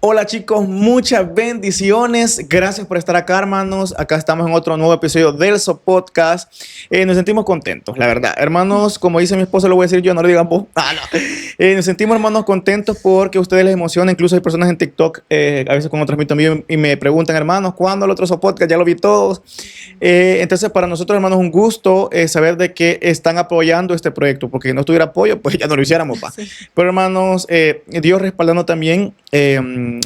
Hola chicos, muchas bendiciones. Gracias por estar acá, hermanos. Acá estamos en otro nuevo episodio del So Podcast. Nos sentimos contentos, la verdad. Hermanos, como dice mi esposo, lo voy a decir yo, no lo digan vos. No. Nos sentimos, hermanos, contentos porque a ustedes les emociona. Incluso hay personas en TikTok, a veces cuando transmito en vivo y me preguntan, hermanos, ¿cuándo el otro So Podcast? Ya lo vi todos. Entonces, para nosotros, hermanos, un gusto saber de que están apoyando este proyecto, porque si no tuviera apoyo, pues ya no lo hiciéramos, pa. Sí. Pero, hermanos, Dios respaldando también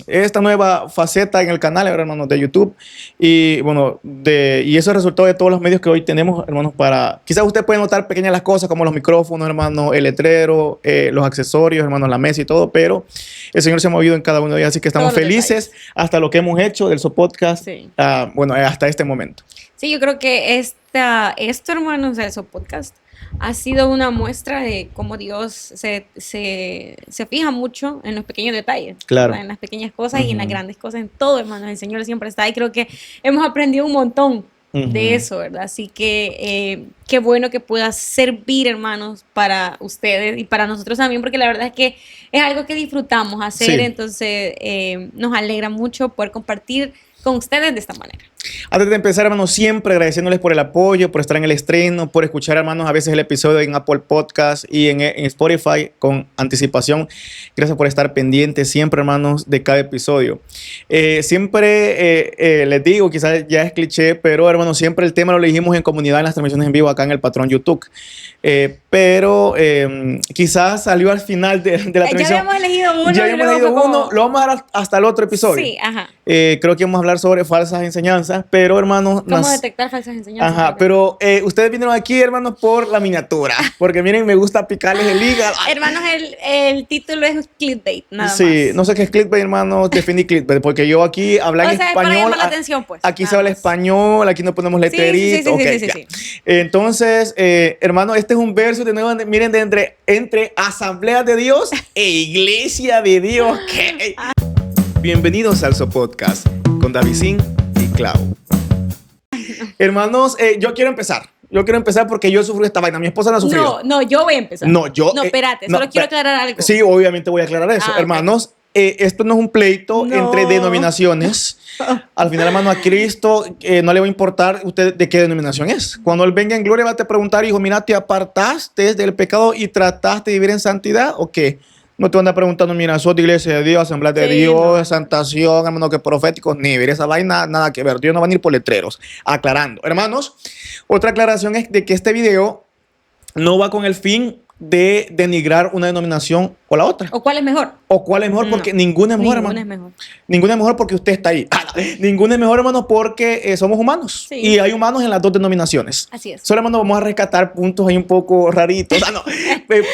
esta nueva faceta en el canal, hermanos, de YouTube. Y bueno, y eso es el resultado de todos los medios que hoy tenemos, hermanos, para... Quizás usted puede notar pequeñas las cosas como los micrófonos, hermanos, el letrero, los accesorios, hermanos, la mesa y todo, pero el Señor se ha movido en cada uno de ellos, así que estamos felices hasta lo que hemos hecho del So Podcast, sí. Bueno, hasta este momento. Sí, yo creo que esto, hermanos, del So Podcast ha sido una muestra de cómo Dios se fija mucho en los pequeños detalles, claro, ¿verdad? En las pequeñas cosas y en las grandes cosas, en todo, hermanos. El Señor siempre está ahí. Creo que hemos aprendido un montón de eso, ¿verdad? Así que qué bueno que pueda servir, hermanos, para ustedes y para nosotros también, porque la verdad es que es algo que disfrutamos hacer, sí. Entonces nos alegra mucho poder compartir con ustedes de esta manera. Antes de empezar, hermanos, siempre agradeciéndoles por el apoyo, por estar en el estreno, por escuchar, hermanos, a veces el episodio en Apple Podcast y en Spotify con anticipación. Gracias por estar pendientes siempre, hermanos, de cada episodio. Siempre les digo, quizás ya es cliché, pero, hermanos, siempre el tema lo elegimos en comunidad en las transmisiones en vivo acá en el patrón YouTube. Pero quizás salió al final de la transmisión. Ya habíamos elegido uno. Ya habíamos elegido uno. Lo vamos a dar hasta el otro episodio. Sí, ajá. Creo que vamos a hablar sobre falsas enseñanzas, pero, hermanos... ¿Cómo detectar falsas enseñanzas? Ajá, pero ustedes vinieron aquí, hermanos, por la miniatura. Porque miren, me gusta picarles el hígado. Hermanos, el título es clickbait, nada más. Sí, no sé qué es clickbait, hermanos, definí clickbait, porque yo aquí hablo en español. Para llamar la atención, pues. Aquí se habla español, aquí no ponemos letreritos. Sí. Entonces, hermanos, este es un verso de nuevo, miren, de entre Asamblea de Dios e Iglesia de Dios. Bienvenidos al So Podcast con Davidín y Clau. Hermanos, yo quiero empezar. Yo quiero empezar porque yo sufrí esta vaina. Mi esposa no ha sufrido. No, yo voy a empezar. No, espérate, solo quiero aclarar algo. Sí, obviamente voy a aclarar eso. Hermanos, esto no es un pleito entre denominaciones. Al final, hermano, a Cristo no le va a importar usted de qué denominación es. Cuando Él venga en gloria va a te preguntar, hijo, mira, ¿te apartaste del pecado y trataste de vivir en santidad o qué? No te van a preguntando, mira, sos de Iglesia de Dios, Asamblea de Dios, Santación, hermano, que proféticos, ni ver esa vaina, nada que ver. Dios no va a ir por letreros. Aclarando. Hermanos, otra aclaración es de que este video no va con el fin de denigrar una denominación o la otra. ¿O cuál es mejor? Porque ninguna es mejor, hermano. Ninguna es mejor. Ninguna es mejor porque usted está ahí. Ninguna es mejor, hermano, porque somos humanos. Sí. Y hay humanos en las dos denominaciones. Así es. Solo, hermano, vamos a rescatar puntos ahí un poco raritos.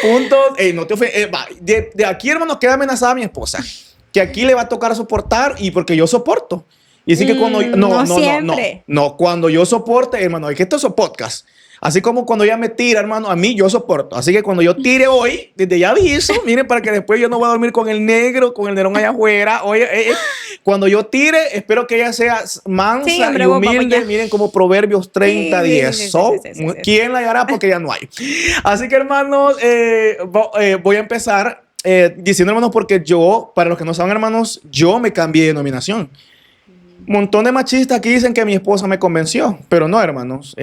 Puntos, no te ofendas. De aquí, hermano, queda amenazada mi esposa. Que aquí le va a tocar soportar y porque yo soporto. Y así que cuando... No, cuando yo soporte, hermano, es que esto es un podcast. Así como cuando ella me tira, hermano, a mí yo soporto. Así que cuando yo tire hoy, desde ya aviso, miren, para que después yo no voy a dormir con el negro, con el nerón allá afuera. Oye, cuando yo tire, espero que ella sea mansa y humilde. Miren, como Proverbios 30:10. Sí. ¿Quién la hallará? Porque ya no hay. Así que, hermanos, voy a empezar diciendo, hermanos, porque yo, para los que no saben, hermanos, yo me cambié de denominación. Montón de machistas aquí dicen que mi esposa me convenció, pero no, hermanos.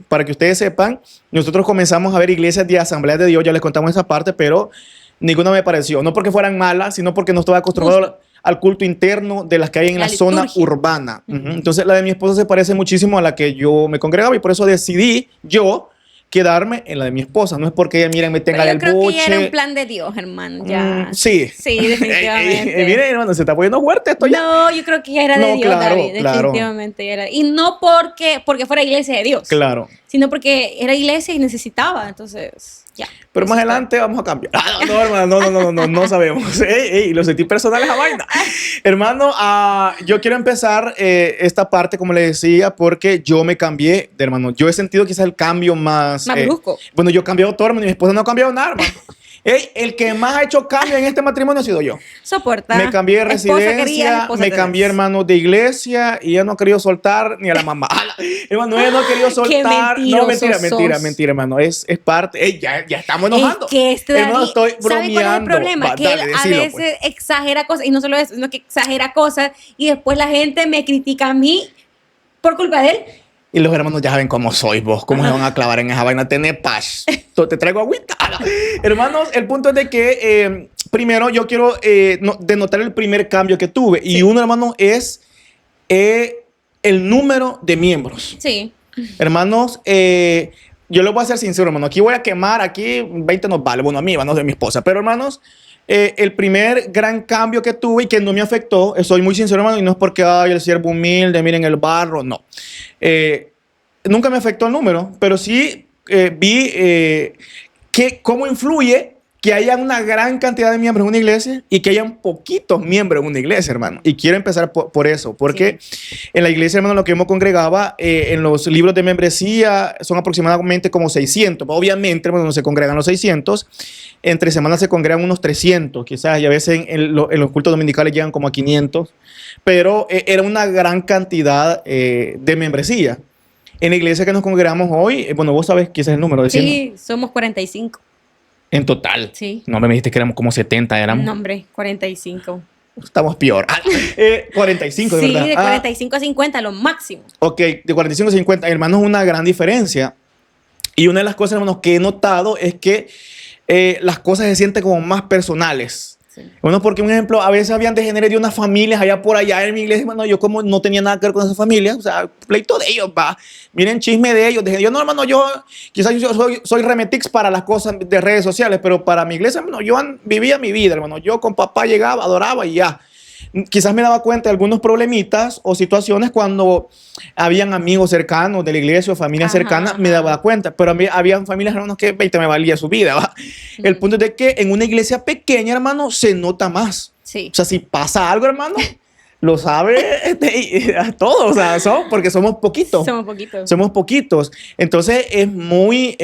Para que ustedes sepan, nosotros comenzamos a ver iglesias de Asamblea de Dios, ya les contamos esa parte, pero ninguna me pareció. No porque fueran malas, sino porque no estaba acostumbrado al culto interno de las que hay en la zona urbana. Entonces, la de mi esposa se parece muchísimo a la que yo me congregaba y por eso decidí yo quedarme en la de mi esposa. No es porque ella, miren, me tenga el buche. Yo creo que ya era un plan de Dios, hermano. Ya. Sí. Sí, definitivamente. Miren, hermano, se está poniendo fuerte esto ya. No, yo creo que ya era de Dios, claro, David. Definitivamente ya era. Y no porque fuera iglesia de Dios. Claro. Sino porque era iglesia y necesitaba, entonces... Ya. Pero más adelante vamos a cambiar. No, hermano, no sabemos. Lo sentí personal esa vaina. Hermano, yo quiero empezar esta parte, como le decía, porque yo me cambié de hermano. Yo he sentido quizás el cambio más... Más brusco. Bueno, yo he cambiado todo, hermano. Y mi esposa no ha cambiado nada, hermano. Ey, el que más ha hecho cambio en este matrimonio ha sido yo. Soporta. Me cambié de Esposa quería, residencia, esposa me te cambié, des. hermano, de iglesia y ella no ha querido soltar ni a la mamá. Hermano, ella no ha querido soltar. No, mentira, mentiroso sos. hermano. Es parte. Ey, ya estamos Es enojando. que este Hermano, David, estoy ¿sabe cuál es el bromeando. problema? Va, Que dale, él a decilo, veces pues. exagera cosas, y no solo eso, sino que exagera cosas, y después la gente me critica a mí por culpa de él. Y los hermanos ya saben cómo sois vos, cómo se van a clavar en esa vaina. Tener paz. Te traigo agüita. Hermanos, el punto es de que primero yo quiero denotar el primer cambio que tuve. Y uno, hermano, es el número de miembros. Sí. Hermanos, yo les voy a ser sincero, hermano. Aquí voy a quemar, aquí 20 nos vale. Bueno, a mí, no de mi esposa. Pero, hermanos, el primer gran cambio que tuve y que no me afectó, soy muy sincero, hermano, y no es porque, ay, el siervo humilde, miren el barro, no. Nunca me afectó el número, pero sí vi cómo influye que haya una gran cantidad de miembros en una iglesia y que hayan poquitos miembros en una iglesia, hermano. Y quiero empezar por eso, porque en la iglesia, hermano, lo que yo me congregaba, en los libros de membresía son aproximadamente como 600. Obviamente, hermano, no se congregan los 600. Entre semanas se congregan unos 300, quizás, y a veces en los cultos dominicales llegan como a 500. Pero era una gran cantidad de membresía. En la iglesia que nos congregamos hoy, bueno, vos sabés qué es el número. Decirlo. Sí, somos 45. En total. Sí. No me dijiste que éramos como 70, éramos. No, hombre, 45. Estamos peor. 45, de sí, verdad. de 45 a 50, lo máximo. Ok, de 45 a 50, hermanos, es una gran diferencia. Y una de las cosas, hermanos, que he notado es que las cosas se sienten como más personales. Sí. Bueno, porque un ejemplo, a veces habían degeneres de unas familias allá por allá en mi iglesia, hermano, yo como no tenía nada que ver con esas familias, o sea, pleito de ellos, va, miren chisme de ellos, yo no, hermano, yo quizás yo soy remetix para las cosas de redes sociales, pero para mi iglesia, hermano, yo vivía mi vida, hermano, yo con papá llegaba, adoraba y ya. Quizás me daba cuenta de algunos problemitas o situaciones cuando habían amigos cercanos de la iglesia o familias cercanas, me daba cuenta. Pero a mí habían familias, hermanos, que me valía su vida, ¿va? El punto es de que en una iglesia pequeña, hermano, se nota más. Sí. O sea, si pasa algo, hermano, lo sabe todo, o sea, porque somos poquitos. Somos poquitos. Somos poquitos. Entonces es muy,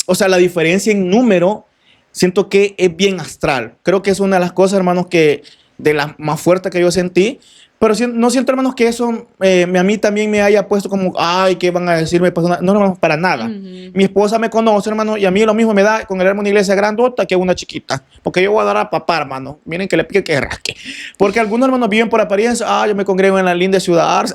o sea, la diferencia en número, siento que es bien astral. Creo que es una de las cosas, hermanos, que de la más fuerte que yo sentí, pero no siento, hermanos, que eso a mí también me haya puesto como, ay, ¿qué van a decirme? No, hermanos, para nada. Mi esposa me conoce, hermano, y a mí lo mismo me da con el hermano una iglesia grandota que una chiquita, porque yo voy a dar a papá, hermano, miren que le pique que rasque, porque algunos hermanos viven por apariencia, yo me congrego en la linda ciudad,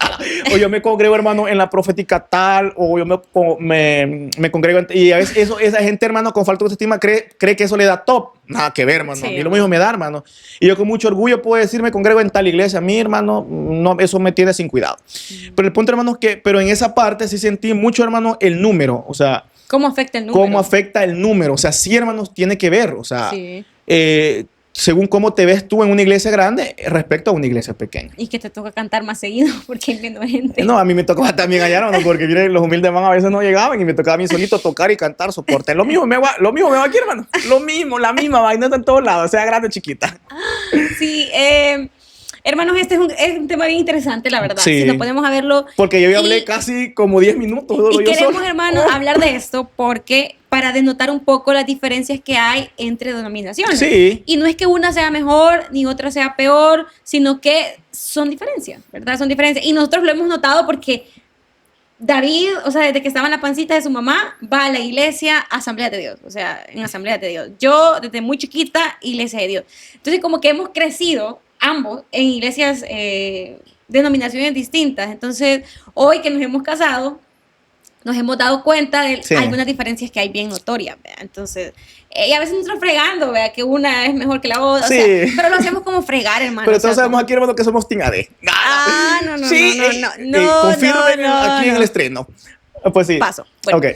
o yo me congrego, hermano, en la profética tal, o yo me congrego, y a veces esa gente, hermano, con falta de autoestima cree que eso le da top. Nada que ver, hermano. Sí, a mí lo mismo me da, hermano. Y yo con mucho orgullo puedo decir, me congrego en tal iglesia. A mí, hermano, no, eso me tiene sin cuidado. Pero el punto, hermano, es que, pero en esa parte sí sentí mucho, hermano, el número. O sea, ¿cómo afecta el número? ¿Cómo afecta el número? O sea, sí, hermanos, tiene que ver. O sea, según cómo te ves tú en una iglesia grande respecto a una iglesia pequeña. Y que te toca cantar más seguido porque hay menos gente. No, a mí me tocaba también allá, hermano, porque miren, los humildes van a veces no llegaban y me tocaba a mí solito tocar y cantar soporte. Lo mismo me va aquí, hermano. Lo mismo, la misma vaina en todos lados, sea grande o chiquita. Sí, hermanos, este es un tema bien interesante, la verdad. Sí. Si nos podemos a verlo. Porque yo hablé casi como 10 minutos. Y queremos, hermanos, hablar de esto porque para denotar un poco las diferencias que hay entre denominaciones. Sí. Y no es que una sea mejor ni otra sea peor, sino que son diferencias, ¿verdad? Son diferencias. Y nosotros lo hemos notado porque David, o sea, desde que estaba en la pancita de su mamá, va a la iglesia, Asamblea de Dios, o sea, en Asamblea de Dios. Yo, desde muy chiquita, Iglesia de Dios. Entonces, como que hemos crecido ambos en iglesias, denominaciones distintas. Entonces, hoy que nos hemos casado, nos hemos dado cuenta de algunas diferencias que hay bien notorias, ¿vea? Entonces, y a veces nosotros fregando, ¿vea? Que una es mejor que la otra, sí. O sea, pero lo hacemos como fregar, hermano. Pero todos sabemos aquí, hermano, que somos Team AD. Confirmen aquí en el estreno. Pues sí. Paso. Bueno, okay.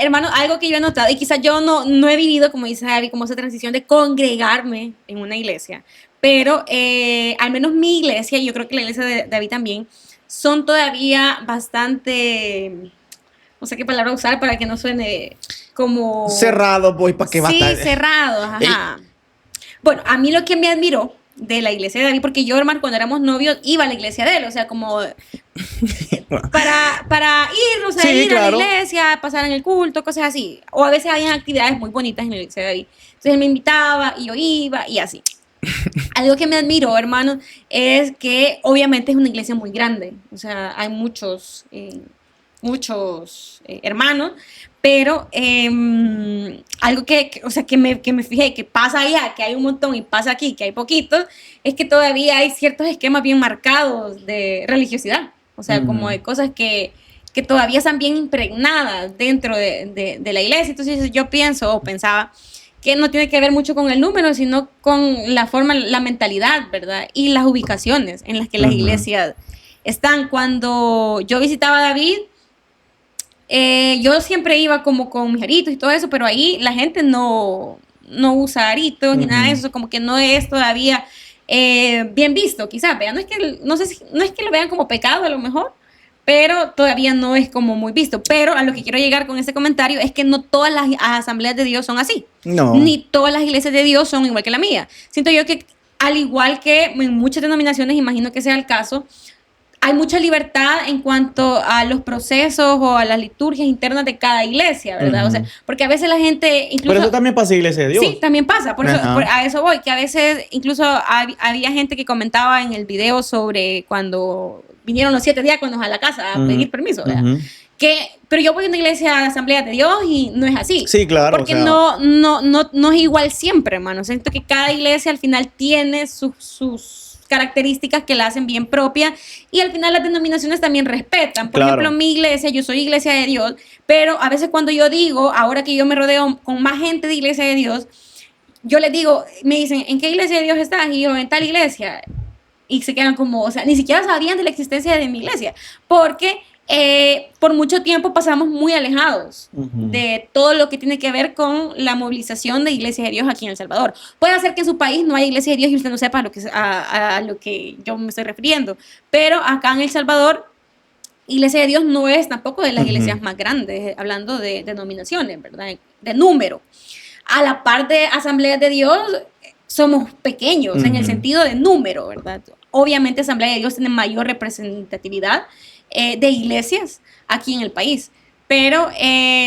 Hermano, algo que yo he notado, y quizás yo no he vivido, como dice Javi, como esa transición de congregarme en una iglesia, pero al menos mi iglesia, y yo creo que la iglesia de David también, son todavía bastante, no sé qué palabra usar para que no suene como... Cerrado, pues, ¿para qué va a estar? Sí, cerrado, ajá. Bueno, a mí lo que me admiró de la iglesia de David, porque yo, hermano, cuando éramos novios, iba a la iglesia de él, o sea, como para ir, o sea, Sí, ir claro. a la iglesia, pasar en el culto, cosas así. O a veces había actividades muy bonitas en la iglesia de David. Entonces él me invitaba y yo iba y así. Algo que me admiró, hermano, es que obviamente es una iglesia muy grande, o sea, hay muchos hermanos, pero algo o sea, que me fijé, que pasa allá, que hay un montón y pasa aquí, que hay poquitos, es que todavía hay ciertos esquemas bien marcados de religiosidad, o sea, como de cosas que todavía están bien impregnadas dentro de la iglesia. Entonces yo pienso o pensaba que no tiene que ver mucho con el número, sino con la forma, la mentalidad, ¿verdad? Y las ubicaciones en las que las iglesias están. Cuando yo visitaba a David, yo siempre iba como con mis aritos y todo eso, pero ahí la gente no usa aritos ni nada de eso, como que no es todavía bien visto, quizás, vean, no es que lo vean como pecado a lo mejor, pero todavía no es como muy visto. Pero a lo que quiero llegar con este comentario es que no todas las asambleas de Dios son así. No. Ni todas las iglesias de Dios son igual que la mía. Siento yo que al igual que en muchas denominaciones, imagino que sea el caso, hay mucha libertad en cuanto a los procesos o a las liturgias internas de cada iglesia, ¿verdad? O sea, porque a veces la gente incluso... Pero eso también pasa en Iglesia de Dios. Sí, también pasa, por eso, a eso voy, que a veces incluso había gente que comentaba en el video sobre cuando vinieron los 7 diáconos a la casa a pedir permiso, ¿verdad? Pero yo voy a una iglesia de Asamblea de Dios y no es así. Sí, claro. Porque no es igual siempre, hermano. Siento que cada iglesia al final tiene sus características que la hacen bien propia y al final las denominaciones también respetan. Por ejemplo, mi iglesia, yo soy iglesia de Dios, pero a veces cuando yo digo, ahora que yo me rodeo con más gente de iglesia de Dios, yo les digo, me dicen, ¿en qué iglesia de Dios estás? Y yo, en tal iglesia. Y se quedan como, o sea, ni siquiera sabían de la existencia de mi iglesia, porque por mucho tiempo pasamos muy alejados de todo lo que tiene que ver con la movilización de Iglesia de Dios aquí en El Salvador. Puede ser que en su país no haya Iglesia de Dios y usted no sepa a lo que yo me estoy refiriendo, pero acá en El Salvador, Iglesia de Dios no es tampoco de las iglesias más grandes, hablando de denominaciones, ¿verdad? De número. A la par de Asambleas de Dios, somos pequeños en el sentido de número, ¿verdad? Obviamente Asamblea de Dios tiene mayor representatividad de iglesias aquí en el país, pero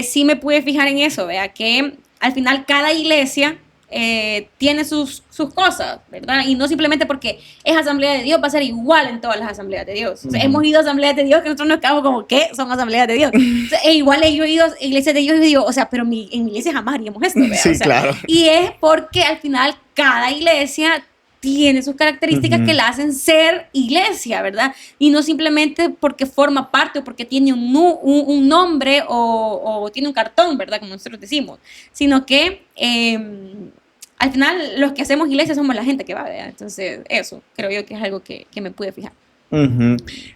sí me pude fijar en eso, vea, que al final cada iglesia tiene sus cosas, ¿verdad? Y no simplemente porque es Asamblea de Dios va a ser igual en todas las Asambleas de Dios. O sea, hemos ido a Asambleas de Dios que nosotros nos quedamos como, ¿qué? Son Asambleas de Dios. O sea, igual yo he ido a iglesias de Dios y digo, o sea, pero en mi iglesia jamás haríamos esto, ¿verdad? Sí, o sea, claro. Y es porque al final cada iglesia tiene sus características que la hacen ser iglesia, ¿verdad? Y no simplemente porque forma parte o porque tiene un nombre o tiene un cartón, ¿verdad? Como nosotros decimos, sino que al final los que hacemos iglesia somos la gente que va, ¿verdad? Entonces eso creo yo que es algo que me pude fijar.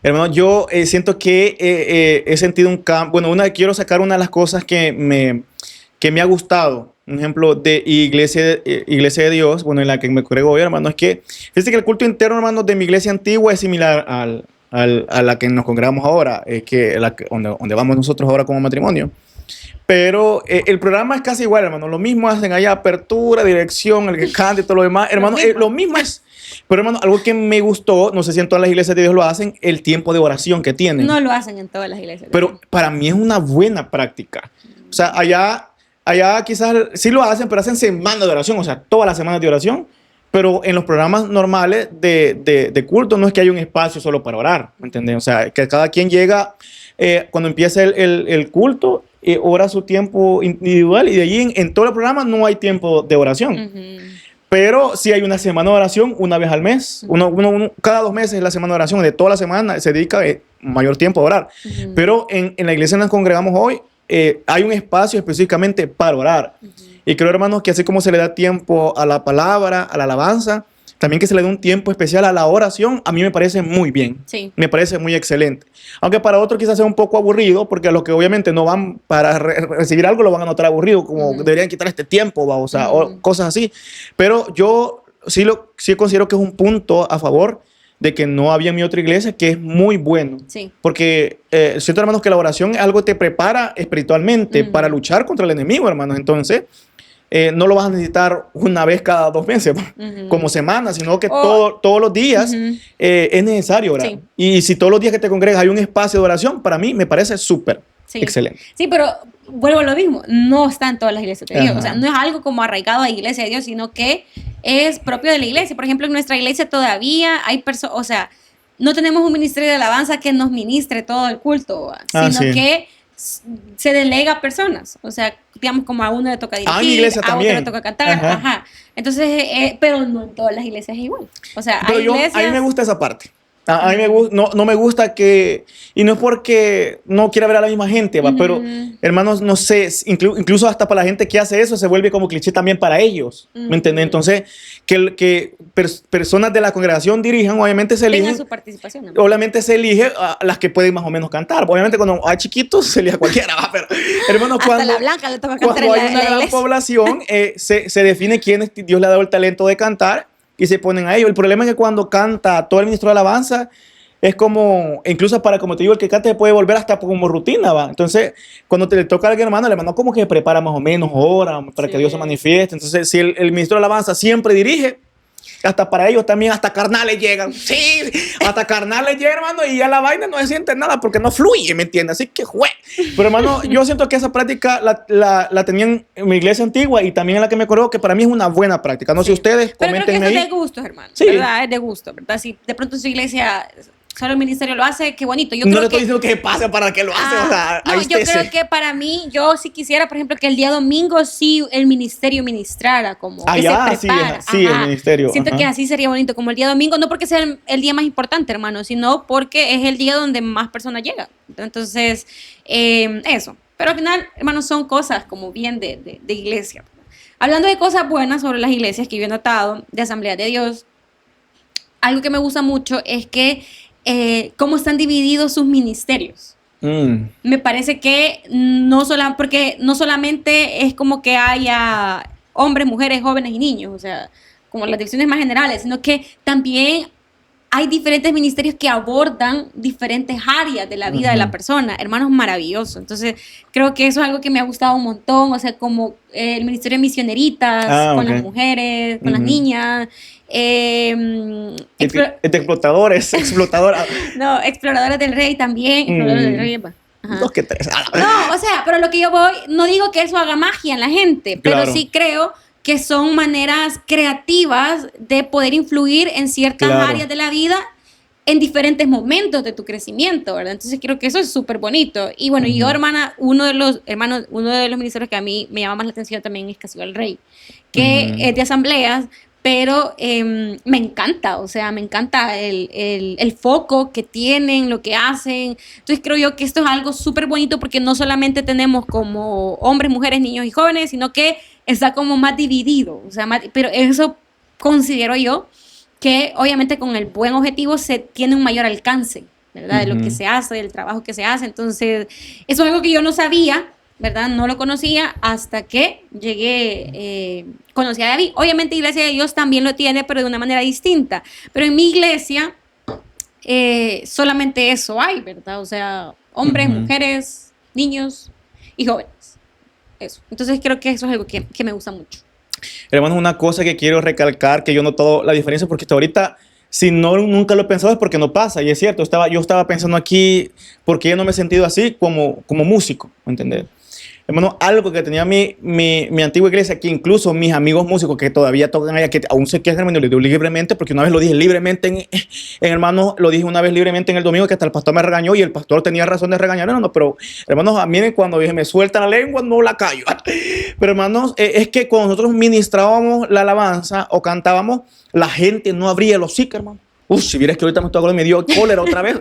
Hermano, yo siento que he sentido un cambio. Bueno, quiero sacar una de las cosas que me ha gustado. Un ejemplo de iglesia de Dios, bueno, en la que me congrego hoy, hermano, es que fíjense que el culto interno, hermano, de mi iglesia antigua es similar a la que nos congregamos ahora, donde vamos nosotros ahora como matrimonio. Pero el programa es casi igual, hermano. Lo mismo hacen allá, apertura, dirección, el que cante y todo lo demás. Hermano, lo mismo es. Pero, hermano, algo que me gustó, no sé si en todas las iglesias de Dios lo hacen, el tiempo de oración que tienen. No lo hacen en todas las iglesias. Pero para mí es una buena práctica. O sea, allá quizás sí lo hacen, pero hacen semanas de oración, o sea, todas las semanas de oración. Pero en los programas normales de culto no es que haya un espacio solo para orar, ¿me entiendes? O sea, que cada quien llega, cuando empieza el culto, ora su tiempo individual y de allí en todo el programa no hay tiempo de oración. Pero sí hay una semana de oración una vez al mes. Cada 2 meses es la semana de oración. De toda la semana se dedica mayor tiempo a orar. Pero en la iglesia en la que nos congregamos hoy, hay un espacio específicamente para orar. Y creo, hermanos, que así como se le da tiempo a la palabra, a la alabanza, también que se le dé un tiempo especial a la oración, a mí me parece muy bien. Sí. Me parece muy excelente. Aunque para otros quizás sea un poco aburrido, porque a los que obviamente no van para recibir algo lo van a notar aburrido, como deberían quitar este tiempo, o sea, o cosas así. Pero yo sí considero que es un punto a favor de que no había en mi otra iglesia, que es muy bueno. Sí. Porque siento, hermanos, que la oración es algo que te prepara espiritualmente para luchar contra el enemigo, hermanos. Entonces, no lo vas a necesitar una vez cada 2 meses, como semana, sino que todos los días es necesario orar. Sí. Y si todos los días que te congregas hay un espacio de oración, para mí me parece súper excelente. Sí, pero vuelvo a lo mismo, no está en todas las iglesias de Dios. O sea, no es algo como arraigado a la iglesia de Dios, sino que es propio de la iglesia. Por ejemplo, en nuestra iglesia todavía hay personas, o sea, no tenemos un ministerio de alabanza que nos ministre todo el culto, sino que se delega a personas. O sea, digamos, como a uno le toca dirigir, a otro le toca cantar. Entonces, pero no en todas las iglesias es igual. O sea, pero a mí me gusta esa parte. A mí no me gusta que, y no es porque no quiera ver a la misma gente, pero hermanos, no sé, incluso hasta para la gente que hace eso se vuelve como cliché también para ellos, ¿me entiendes? Entonces, que personas de la congregación dirijan, obviamente se eligen. Tengan su participación. ¿No? Obviamente se elige a las que pueden más o menos cantar. Obviamente cuando hay chiquitos se elige a cualquiera, pero hermanos, hasta la blanca le toca cantar cuando hay una gran población, se define quién Dios le ha dado el talento de cantar. Y se ponen a ello. El problema es que cuando canta todo el ministro de alabanza, es como, incluso para, como te digo, el que canta se puede volver hasta como rutina, ¿va? Entonces, cuando te le toca a alguien, hermano, el hermano como que prepara más o menos horas para que Dios se manifieste. Entonces, si el ministro de alabanza siempre dirige, hasta para ellos también, hasta carnales llegan. Sí, hasta carnales llegan, hermano, y ya la vaina no se siente nada porque no fluye, ¿me entiendes? Así que, Pero, hermano, yo siento que esa práctica la tenían en mi iglesia antigua y también en la que me acuerdo que para mí es una buena práctica. No sé ustedes, comenten ahí. Pero creo que eso es de gusto, hermano. Sí. ¿Verdad? Es de gusto, ¿verdad? Si de pronto su iglesia... solo el ministerio lo hace, qué bonito. Yo no le estoy diciendo que pase para que lo hace. O sea, no, yo creo que para mí, yo sí quisiera, por ejemplo, que el día domingo sí el ministerio ministrara, como que se prepara. Sí, el ministerio. Siento que así sería bonito, como el día domingo, no porque sea el día más importante, hermano, sino porque es el día donde más personas llegan. Entonces, eso. Pero al final, hermano, son cosas como bien de iglesia. Hablando de cosas buenas sobre las iglesias que yo he notado, de Asamblea de Dios, algo que me gusta mucho es que cómo están divididos sus ministerios. Me parece que porque no solamente es como que haya hombres, mujeres, jóvenes y niños, o sea, como las divisiones más generales, sino que también hay diferentes ministerios que abordan diferentes áreas de la vida de la persona. Hermanos, maravilloso. Entonces, creo que eso es algo que me ha gustado un montón, o sea, como el ministerio de misioneritas, con las mujeres, con las niñas. Explotadoras. No, exploradores del rey también. Exploradores del rey, Ajá. 2 que 3. No, o sea, pero lo que yo voy, no digo que eso haga magia en la gente, pero sí creo que son maneras creativas de poder influir en ciertas áreas de la vida en diferentes momentos de tu crecimiento, ¿verdad? Entonces creo que eso es súper bonito. Y bueno, yo, hermana, uno de los ministerios que a mí me llama más la atención también es Casildo del Rey, que es de asambleas, pero me encanta, o sea, me encanta el foco que tienen, lo que hacen. Entonces creo yo que esto es algo súper bonito porque no solamente tenemos como hombres, mujeres, niños y jóvenes, sino que está como más dividido, o sea, pero eso considero yo que obviamente con el buen objetivo se tiene un mayor alcance, ¿verdad? De lo que se hace, del trabajo que se hace. Entonces, eso es algo que yo no sabía, ¿verdad? No lo conocía hasta que llegué, conocí a David. Obviamente Iglesia de Dios también lo tiene, pero de una manera distinta. Pero en mi iglesia solamente eso hay, ¿verdad? O sea, hombres, mujeres, niños y jóvenes. Eso. Entonces creo que eso es algo que me gusta mucho. Hermanos, una cosa que quiero recalcar, que yo noto la diferencia, porque hasta ahorita, si no, nunca lo he pensado, es porque no pasa. Y es cierto, yo estaba pensando aquí, porque yo no me he sentido así como músico, ¿me entendés? Hermano, algo que tenía mi antigua iglesia, que incluso mis amigos músicos que todavía tocan allá, que aún se quejan, hermano, lo digo libremente, porque una vez lo dije libremente, hermano, lo dije una vez libremente en el domingo, que hasta el pastor me regañó, y el pastor tenía razón de regañar, hermano, pero, hermanos, miren, cuando dije, me suelta la lengua, no la callo. Pero, hermanos, es que cuando nosotros ministrábamos la alabanza o cantábamos, la gente no abría los hocicos, hermano. Si vieras que ahorita me estoy acordando, me dio cólera otra vez.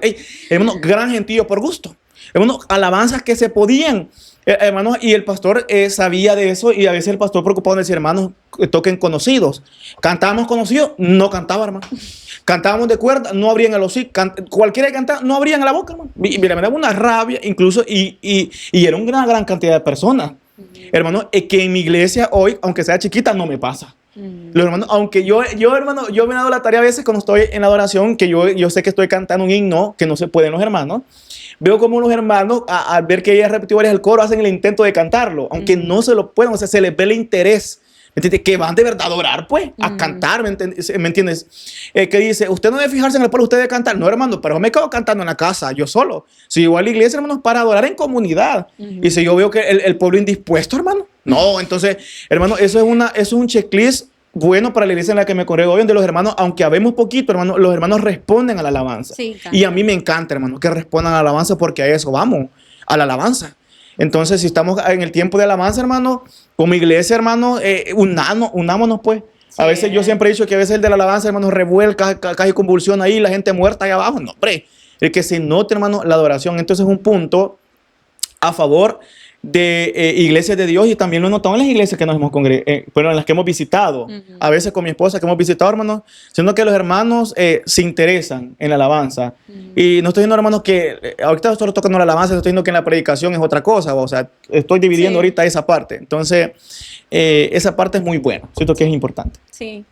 Hermano, gran gentío por gusto. Hermano, alabanzas que se podían. Hermanos, y el pastor sabía de eso, y a veces el pastor preocupado de decir, hermanos, toquen conocidos. Cantábamos conocidos, no cantaba, hermano. Cantábamos de cuerda, no abrían el hocico. Cualquiera que cantaba, no abrían la boca, hermano. Y me daba una rabia, incluso, y era una gran cantidad de personas. Hermano, que en mi iglesia hoy, aunque sea chiquita, no me pasa. Los hermanos, aunque hermano, yo me he dado la tarea a veces cuando estoy en la adoración, que yo sé que estoy cantando un himno que no se puede en los hermanos. Veo como los hermanos, al ver que ella repetió varias el coro, hacen el intento de cantarlo, aunque no se lo pueden, o sea, se les ve el interés. ¿Me entiendes? Que van de verdad a adorar, pues, a cantar, ¿me entiendes? Que dice, usted no debe fijarse en el pueblo, usted debe cantar. No, hermano, pero yo me quedo cantando en la casa, yo solo. Si yo voy a la iglesia, hermanos, para adorar en comunidad. Y si yo veo que el pueblo indispuesto, hermano, no. Entonces, hermano, eso es un checklist bueno para la iglesia en la que me congrego hoy, donde los hermanos, aunque habemos poquito, hermano, los hermanos responden a la alabanza. Sí, y a mí me encanta, hermano, que respondan a la alabanza, porque a eso vamos, a la alabanza. Entonces, si estamos en el tiempo de alabanza, hermano, como iglesia, hermano, unámonos, pues. Sí, a veces yo siempre he dicho que a veces el de la alabanza, hermano, revuelca, casi convulsiona ahí, la gente muerta ahí abajo. No, hombre, el que se note, hermano, la adoración. Entonces, es un punto a favor de iglesias de Dios, y también lo he notado en las iglesias que nos hemos en las que hemos visitado. A veces con mi esposa que hemos visitado, hermanos, siendo que los hermanos se interesan en la alabanza. Y no estoy diciendo, hermanos, que ahorita estoy tocando la alabanza, estoy diciendo que en la predicación es otra cosa. O sea, estoy dividiendo ahorita esa parte. Entonces, esa parte es muy buena. Siento que es importante. Sí.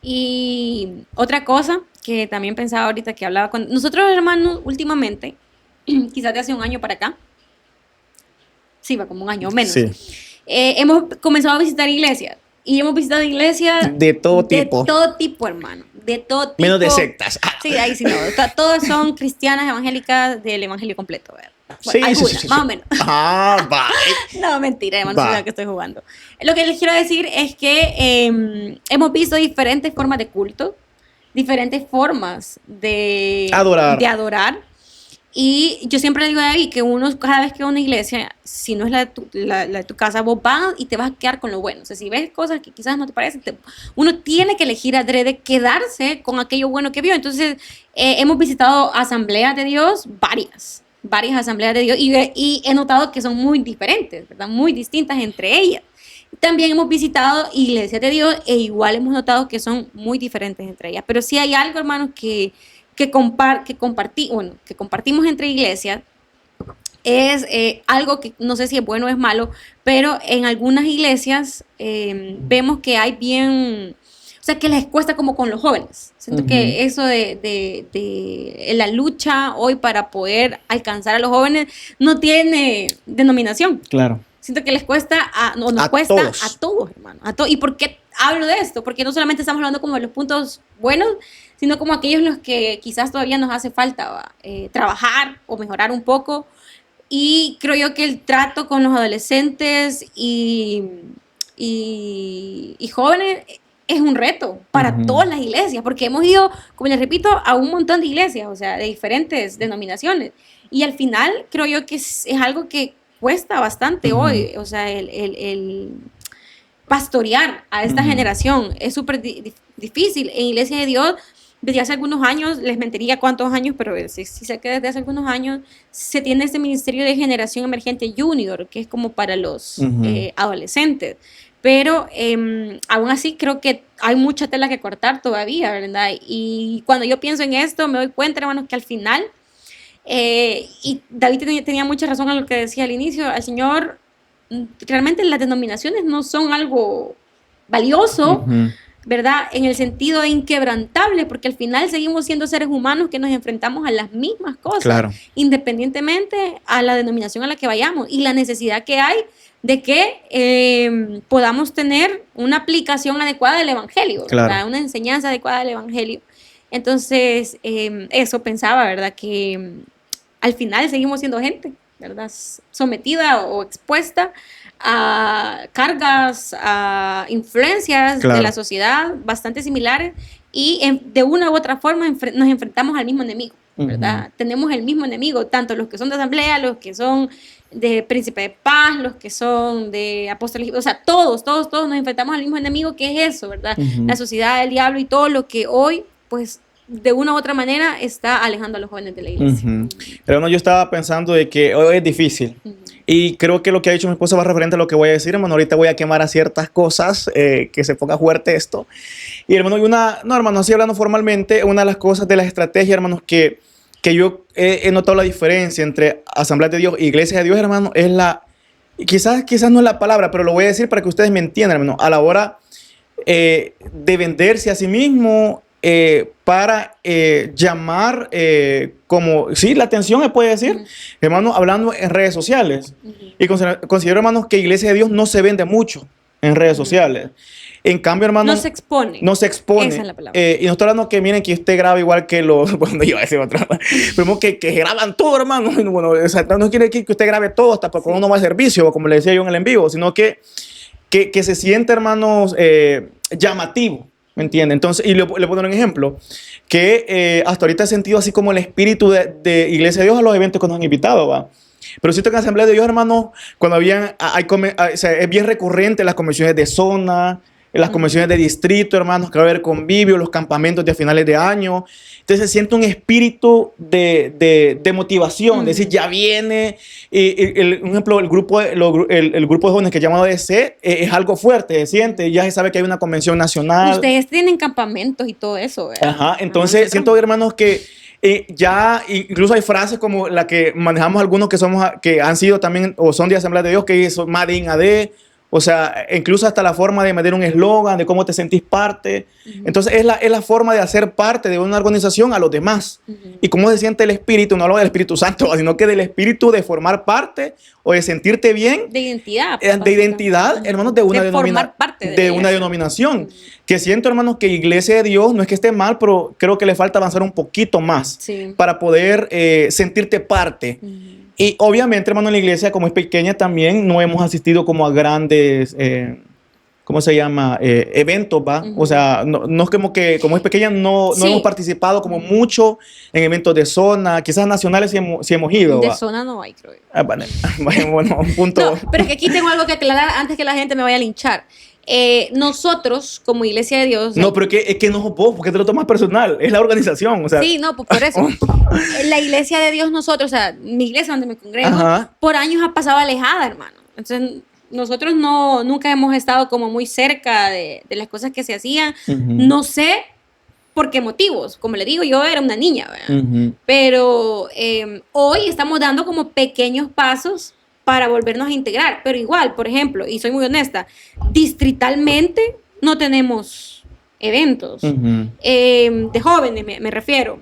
Y otra cosa que también pensaba ahorita que hablaba con nosotros, hermanos, últimamente, quizás de hace un año para acá, sí, va como un año o menos. Sí. Hemos comenzado a visitar iglesias. Y hemos visitado iglesias de todo tipo. De todo tipo, hermano. De todo tipo. Menos de sectas. Sí, ahí sí no. Todas son cristianas, evangélicas, del evangelio completo. ¿Verdad? Bueno, sí, algunas, sí. más o menos. Bye. No, mentira, hermano, no que estoy jugando. Lo que les quiero decir es que hemos visto diferentes formas de culto, diferentes formas de adorar. Y yo siempre le digo a David que cada vez que va a una iglesia, si no es la de tu casa, vos vas y te vas a quedar con lo bueno. O sea, si ves cosas que quizás no te parecen, uno tiene que elegir adrede quedarse con aquello bueno que vio. Entonces, hemos visitado asambleas de Dios, varias asambleas de Dios, y he notado que son muy diferentes, ¿verdad? Muy distintas entre ellas. También hemos visitado iglesias de Dios e igual hemos notado que son muy diferentes entre ellas. Pero sí hay algo, hermanos, que compartimos entre iglesias, es algo que no sé si es bueno o es malo, pero en algunas iglesias vemos que hay o sea, que les cuesta como con los jóvenes. Siento que eso de la lucha hoy para poder alcanzar a los jóvenes no tiene denominación. Claro. Siento que les cuesta, nos cuesta a todos, hermano. ¿Y por qué hablo de esto? Porque no solamente estamos hablando como de los puntos buenos, sino como aquellos en los que quizás todavía nos hace falta trabajar o mejorar un poco. Y creo yo que el trato con los adolescentes y jóvenes es un reto para todas las iglesias, porque hemos ido, como les repito, a un montón de iglesias, o sea, de diferentes denominaciones. Y al final creo yo que es algo que cuesta bastante hoy, o sea, el pastorear a esta generación es súper difícil. En Iglesia de Dios, desde hace algunos años, les mentiría cuántos años, pero sí sé que desde hace algunos años se tiene este ministerio de generación emergente junior, que es como para los adolescentes. Pero aún así creo que hay mucha tela que cortar todavía, ¿verdad? Y cuando yo pienso en esto, me doy cuenta, hermanos, que al final, y David tenía mucha razón en lo que decía al inicio, al Señor, realmente las denominaciones no son algo valioso, ¿verdad? En el sentido de inquebrantable, porque al final seguimos siendo seres humanos que nos enfrentamos a las mismas cosas, independientemente a la denominación a la que vayamos, y la necesidad que hay de que podamos tener una aplicación adecuada del Evangelio, ¿verdad? Una enseñanza adecuada del Evangelio. Entonces, eso pensaba, ¿verdad? Que al final seguimos siendo gente, ¿verdad? Sometida o expuesta a cargas, a influencias de la sociedad bastante similares, y de una u otra forma nos enfrentamos al mismo enemigo, ¿verdad? Tenemos el mismo enemigo, tanto los que son de asamblea, los que son de Príncipe de Paz, los que son de Apóstoles, o sea, todos nos enfrentamos al mismo enemigo, que es eso, ¿verdad? La sociedad del diablo y todo lo que hoy, pues, de una u otra manera está alejando a los jóvenes de la iglesia. Pero no, yo estaba pensando de que hoy es difícil. Y creo que lo que ha dicho mi esposa va referente a lo que voy a decir, hermano. Ahorita voy a quemar a ciertas cosas, que se ponga fuerte esto. Y hermano, hermano, así hablando formalmente, una de las cosas de la estrategia, hermanos, que yo he notado la diferencia entre Asambleas de Dios e Iglesias de Dios, hermano, es quizás no es la palabra, pero lo voy a decir para que ustedes me entiendan, hermano. A la hora, de venderse a sí mismo para llamar como, sí, la atención, se puede decir, hermano, hablando en redes sociales. Y considero, hermanos, que Iglesia de Dios no se vende mucho en redes sociales. En cambio, hermano, no se expone. No se expone. Esa es la palabra. Y no estoy hablando que miren que usted graba igual que los... Bueno, yo a decir otra. Pero que graban todo, hermano. Bueno, o sea, no quiere decir que usted grabe todo hasta cuando uno va al servicio, como le decía yo en el en vivo, sino que se siente, hermanos, llamativo. ¿Me entiende? Entonces, y le pongo un ejemplo, que hasta ahorita he sentido así como el espíritu de Iglesia de Dios a los eventos que nos han invitado, ¿va? Pero siento que en la Asamblea de Dios, hermano, cuando o sea, es bien recurrente las convenciones de zona, las convenciones de distrito, hermanos, que va a haber convivio, los campamentos de finales de año. Entonces siento un espíritu de motivación, de decir, ya viene. Un ejemplo, el grupo de jóvenes que llaman ODC es algo fuerte, se siente, ya se sabe que hay una convención nacional. Ustedes tienen campamentos y todo eso, ¿verdad? Ajá, entonces siento, hermanos, que ya incluso hay frases como la que manejamos algunos que han sido también o son de Asamblea de Dios, que es Made in AD. O sea, incluso hasta la forma de meter un eslogan, de cómo te sentís parte. Entonces, es la forma de hacer parte de una organización a los demás. Y cómo se siente el espíritu, no hablo del Espíritu Santo, sino que del espíritu de formar parte o de sentirte bien. De identidad. De identidad, hermanos, de una denominación. Que siento, hermanos, que Iglesia de Dios no es que esté mal, pero creo que le falta avanzar un poquito más para poder sentirte parte. Y obviamente, hermano, en la iglesia, como es pequeña también, no hemos asistido como a grandes, ¿cómo se llama? Eventos, ¿va? O sea, no es como que, como es pequeña, no hemos participado como mucho en eventos de zona. Quizás nacionales sí hemos ido, de ¿va? zona no hay, creo. Bueno, un punto. No, pero que aquí tengo algo que aclarar antes que la gente me vaya a linchar. Nosotros, como Iglesia de Dios... No, pero es que no vos, porque te lo tomas personal. Es la organización, o sea... Sí, no, pues por eso. La Iglesia de Dios, nosotros, o sea, mi iglesia donde me congrego, por años ha pasado alejada, hermano. Entonces, nosotros nunca hemos estado como muy cerca de las cosas que se hacían. No sé por qué motivos. Como le digo, yo era una niña, ¿verdad? Pero hoy estamos dando como pequeños pasos para volvernos a integrar. Pero igual, por ejemplo, y soy muy honesta, distritalmente no tenemos eventos. De jóvenes me refiero.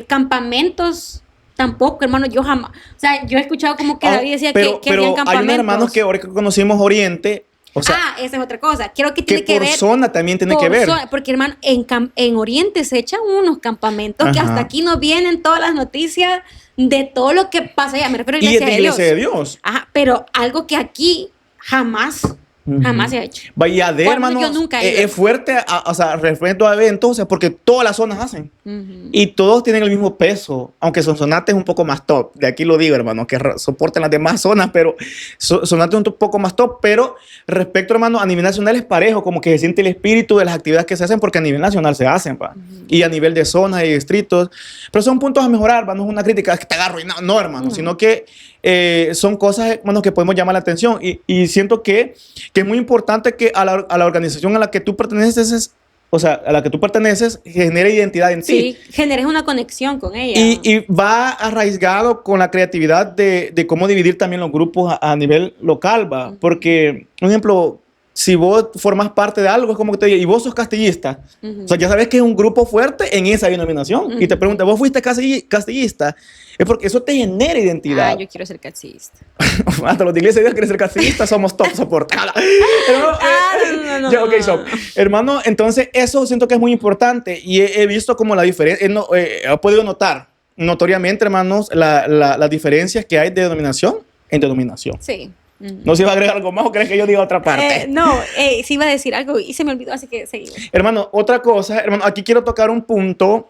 Campamentos tampoco, hermano, yo jamás. O sea, yo he escuchado como que David decía que habían campamentos. Pero hay unos hermanos que ahora que conocimos Oriente, o sea, esa es otra cosa. Creo que tiene que ver. Por zona también tiene que ver. Porque, hermano, en Oriente se echan unos campamentos que hasta aquí nos vienen todas las noticias de todo lo que pasa allá. Me refiero a la Iglesia de Dios. Ajá, pero algo que aquí jamás se ha hecho. Vaya de, hermano, es fuerte, o sea, referente a eventos, o sea, porque todas las zonas hacen. Y todos tienen el mismo peso, aunque Sonsonate es un poco más top. De aquí lo digo, hermano, que soporten las demás zonas, pero Sonsonate es un poco más top. Pero respecto, hermano, a nivel nacional es parejo, como que se siente el espíritu de las actividades que se hacen, porque a nivel nacional se hacen, y a nivel de zonas y distritos. Pero son puntos a mejorar, hermano, no es una crítica que te agarro y no, hermano, sino que son cosas, hermano, que podemos llamar la atención. Y siento que es muy importante que a la organización a la que tú perteneces, o sea, a la que tú perteneces, genere identidad en ti. Sí, generes una conexión con ella. Y va arraigado con la creatividad de cómo dividir también los grupos a nivel local, ¿va? Porque, por ejemplo, si vos formas parte de algo, es como que te diga, y vos sos castillista. O sea, ya sabes que es un grupo fuerte en esa denominación. Y te pregunta, ¿vos fuiste castillista? Es porque eso te genera identidad. Yo quiero ser castillista. Hasta los de Iglesia de Dios quieren ser castillistas, somos top support. Hermano, entonces eso siento que es muy importante. Y he visto como la diferencia, he podido notar notoriamente, hermanos, las diferencias que hay de denominación en denominación. Sí. ¿No se iba a agregar algo más o crees que yo diga otra parte? Sí iba a decir algo y se me olvidó, así que seguimos. Hermano, otra cosa, hermano, aquí quiero tocar un punto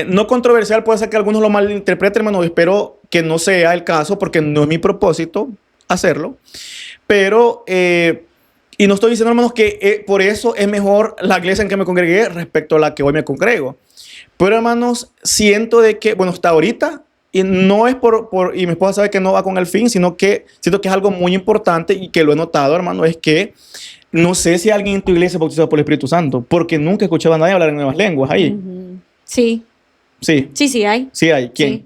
no controversial, puede ser que algunos lo malinterpreten, hermano, espero que no sea el caso porque no es mi propósito hacerlo, pero, y no estoy diciendo, hermanos, que por eso es mejor la iglesia en que me congregué respecto a la que hoy me congrego, pero, hermanos, siento de que, bueno, hasta ahorita, y no es y mi esposa sabe que no va con el fin, sino que siento que es algo muy importante y que lo he notado, hermano, es que no sé si alguien en tu iglesia es bautizado por el Espíritu Santo, porque nunca he escuchado a nadie hablar en nuevas lenguas ahí. Sí. Sí. Sí hay. Sí hay. ¿Quién? Sí.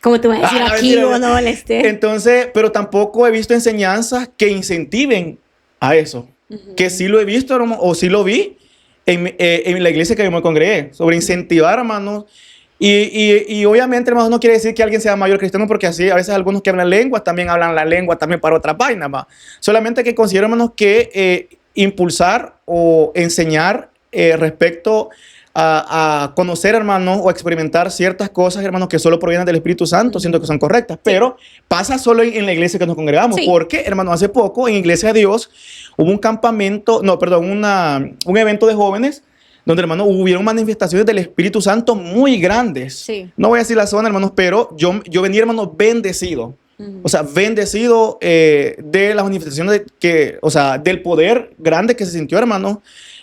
¿Cómo te vas a decir aquí o no molestes? Entonces, pero tampoco he visto enseñanzas que incentiven a eso. que sí lo he visto, hermano, o sí lo vi en la iglesia que yo me congregué, sobre incentivar, hermanos. Y obviamente, hermanos, no quiere decir que alguien sea mayor cristiano, porque así a veces algunos que hablan lenguas también hablan la lengua también para otra vaina, ¿va? Solamente que considero, hermanos, que impulsar o enseñar respecto a conocer, hermanos, o experimentar ciertas cosas, hermanos, que solo provienen del Espíritu Santo, siento que son correctas, pero pasa solo en la iglesia que nos congregamos, porque, hermanos, hace poco en Iglesia de Dios hubo un campamento, no, perdón, un evento de jóvenes donde, hermanos, hubieron manifestaciones del Espíritu Santo muy grandes. Sí. No voy a decir la zona, hermanos, pero yo venía, hermanos, bendecido. O sea, bendecido de las manifestaciones o sea, del poder grande que se sintió, hermanos,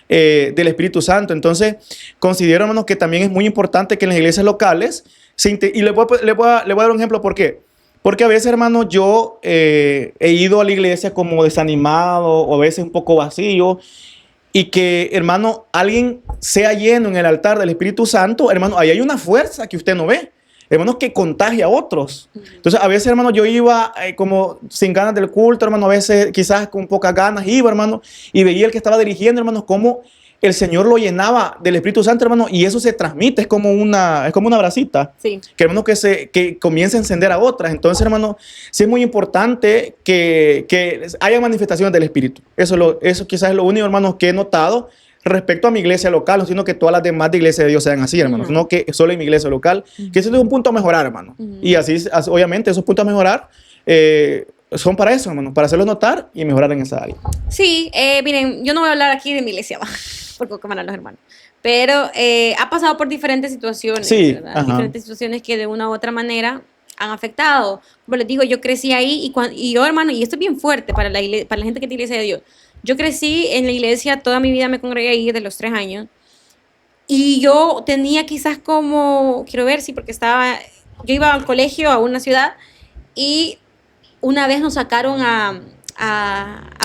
del Espíritu Santo. Entonces, considero, hermanos, que también es muy importante que en las iglesias locales, y le voy a dar un ejemplo, ¿por qué? Porque a veces, hermanos, yo he ido a la iglesia como desanimado o a veces un poco vacío, y que, hermano, alguien sea lleno en el altar del Espíritu Santo, hermano, ahí hay una fuerza que usted no ve, hermanos, que contagia a otros. Entonces, a veces, hermano, yo iba como sin ganas del culto, hermano, a veces quizás con pocas ganas iba, hermano, y veía el que estaba dirigiendo, hermano, cómo el Señor lo llenaba del Espíritu Santo, hermano, y eso se transmite, es como una brasita, que, hermano, que comienza a encender a otras. Entonces, hermano, sí es muy importante que haya manifestaciones del Espíritu. Eso quizás es lo único, hermano, que he notado respecto a mi iglesia local, sino que todas las demás de iglesias de Dios sean así, hermanos, no que solo en mi iglesia local, que ese es un punto a mejorar, hermano. Y así, obviamente, esos puntos a mejorar son para eso, hermano, para hacerlos notar y mejorar en esa área. Sí, miren, yo no voy a hablar aquí de mi iglesia, porque van a los hermanos, pero ha pasado por diferentes situaciones, ¿verdad? Diferentes situaciones que de una u otra manera han afectado. Como les digo, yo crecí ahí y yo, hermano, y esto es bien fuerte para la gente que tiene iglesia de Dios. Yo crecí en la iglesia, toda mi vida me congregué ahí desde los 3 años. Y yo tenía quizás como, quiero ver si, porque yo iba al colegio a una ciudad y una vez nos sacaron a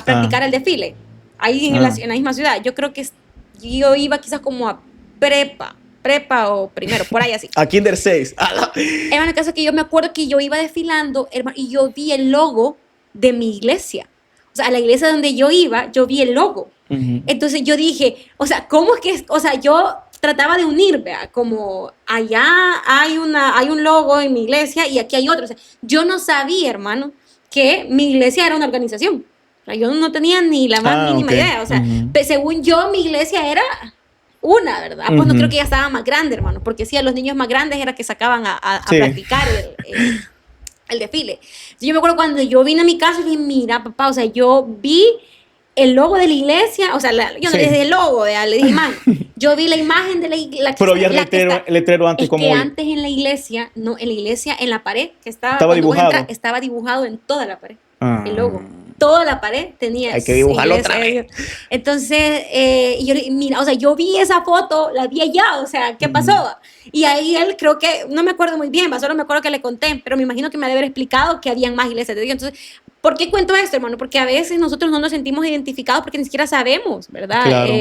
practicar el desfile, ahí en la misma ciudad. Yo creo que yo iba quizás como a prepa o primero, por ahí así. A Kinder 6. Hermano, el caso es que yo me acuerdo que yo iba desfilando, hermano, y yo vi el logo de mi iglesia. O sea, a la iglesia donde yo iba, yo vi el logo. Entonces yo dije, o sea, ¿cómo es que o sea, yo trataba de unir, ¿vea? Como allá hay un logo en mi iglesia y aquí hay otro. O sea, yo no sabía, hermano, que mi iglesia era una organización. O sea, yo no tenía ni la más mínima idea. O sea, según yo, mi iglesia era una, ¿verdad? Pues no creo que ya estaba más grande, hermano, porque sí, a los niños más grandes era que sacaban a practicar el desfile. Yo me acuerdo cuando yo vine a mi casa y dije, mira, papá, o sea, yo vi el logo de la iglesia, o sea, yo no le dije el logo, le dije, man, yo vi la imagen de la iglesia. Pero había letrero antes, como hoy. Antes en la iglesia, en la pared, que estaba dibujado. Estaba dibujado en toda la pared, el logo. Toda la pared tenía. Hay que dibujarlo otra vez. Entonces, yo mira, o sea, yo vi esa foto, la vi allá, o sea, ¿qué pasó? Y ahí él, creo que, no me acuerdo muy bien, solo me acuerdo que le conté, pero me imagino que me ha de haber explicado que habían más iglesias de Dios. Entonces, ¿por qué cuento esto, hermano? Porque a veces nosotros no nos sentimos identificados porque ni siquiera sabemos, ¿verdad? Claro.